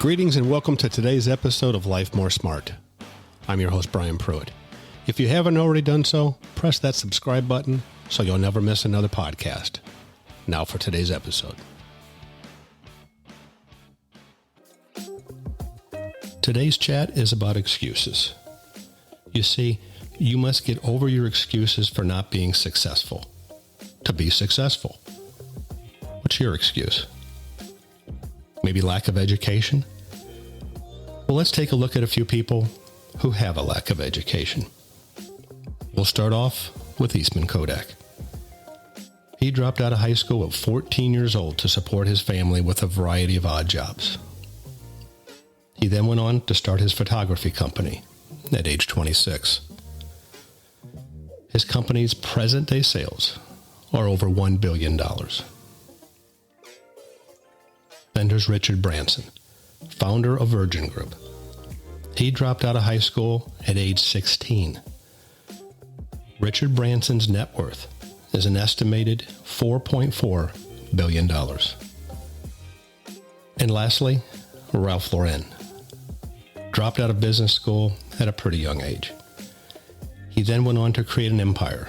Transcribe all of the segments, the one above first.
Greetings and welcome to today's episode of LifeMoreSmart. I'm your host, Brian Pruitt. If you haven't already done so, press that subscribe button so you'll never miss another podcast. Now for today's episode. Today's chat is about excuses. You see, you must get over your excuses for not being successful. To be successful. What's your excuse? Maybe lack of education? Well, let's take a look at a few people who have a lack of education. We'll start off with Eastman Kodak. He dropped out of high school at 14 years old to support his family with a variety of odd jobs. He then went on to start his photography company at age 26. His company's present-day sales are over $1 billion. Then there's Richard Branson, founder of Virgin Group. He dropped out of high school at age 16. Richard Branson's net worth is an estimated $4.4 billion. And lastly, Ralph Lauren dropped out of business school at a pretty young age. He then went on to create an empire,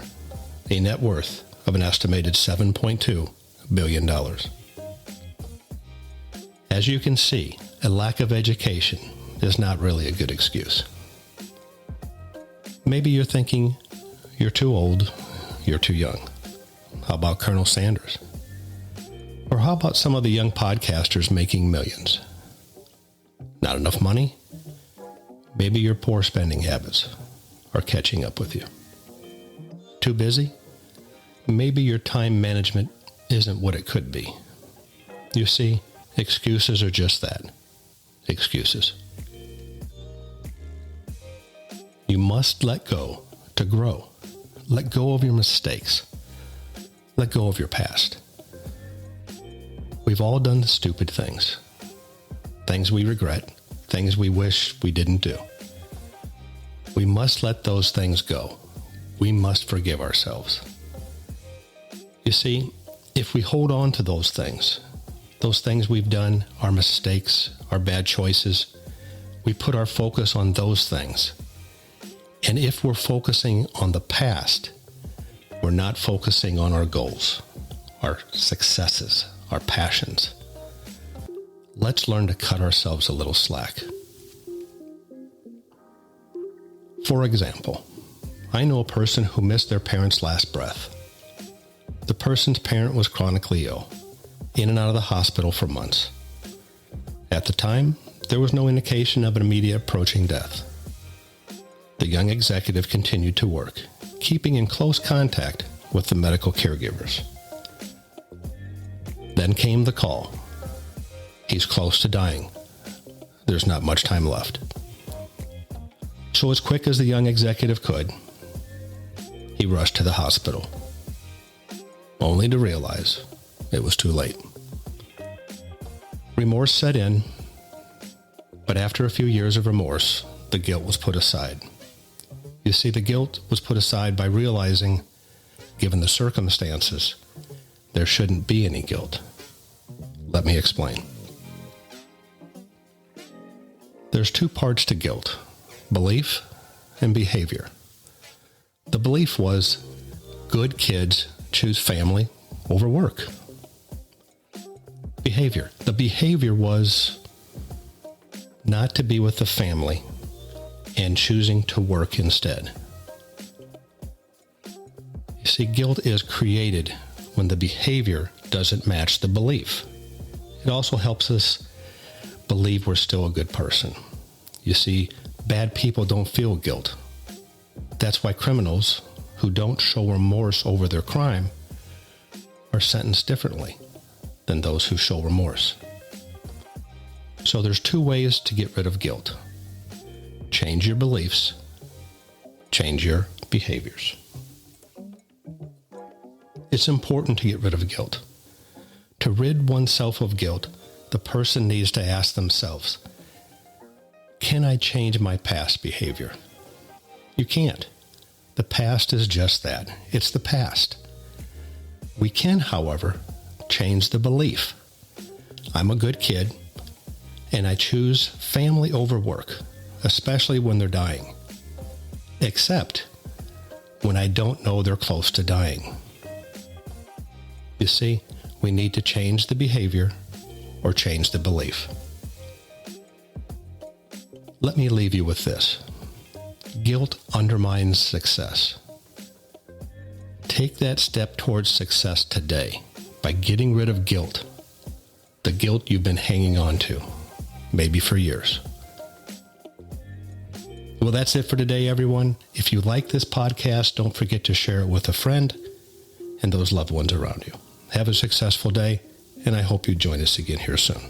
a net worth of an estimated $7.2 billion. As you can see, a lack of education is not really a good excuse. Maybe you're thinking, you're too old, you're too young. How about Colonel Sanders? Or how about some of the young podcasters making millions? Not enough money? Maybe your poor spending habits are catching up with you. Too busy? Maybe your time management isn't what it could be. You see, excuses are just that. Excuses. You must let go to grow. Let go of your mistakes. Let go of your past. We've all done stupid things. Things we regret. Things we wish we didn't do. We must let those things go. We must forgive ourselves. You see, if we hold on to those things we've done, our mistakes, our bad choices, we put our focus on those things. And if we're focusing on the past, we're not focusing on our goals, our successes, our passions. Let's learn to cut ourselves a little slack. For example, I know a person who missed their parents' last breath. The person's parent was chronically ill, in and out of the hospital for months. At the time, there was no indication of an immediate approaching death. The young executive continued to work, keeping in close contact with the medical caregivers. Then came the call. He's close to dying. There's not much time left. So as quick as the young executive could, he rushed to the hospital, only to realize it was too late. Remorse set in, but after a few years of remorse, the guilt was put aside. You see, the guilt was put aside by realizing, given the circumstances, there shouldn't be any guilt. Let me explain. There's two parts to guilt: belief and behavior. The belief was, good kids choose family over work. Behavior. The behavior was not to be with the family and choosing to work instead. You see, guilt is created when the behavior doesn't match the belief. It also helps us believe we're still a good person. You see, bad people don't feel guilt. That's why criminals who don't show remorse over their crime are sentenced differently than those who show remorse. So there's two ways to get rid of guilt. Change your beliefs, change your behaviors. It's important to get rid of guilt. To rid oneself of guilt, the person needs to ask themselves, can I change my past behavior? You can't. The past is just that. It's the past. We can, however, change the belief. I'm a good kid, And I choose family over work, especially when they're dying. Except when I don't know they're close to dying. You see, we need to change the behavior or change the belief. Let me leave you with this. Guilt undermines success. Take that step towards success today by getting rid of guilt. The guilt you've been hanging on to, maybe for years. Well, that's it for today, everyone. If you like this podcast, don't forget to share it with a friend and those loved ones around you. Have a successful day, and I hope you join us again here soon.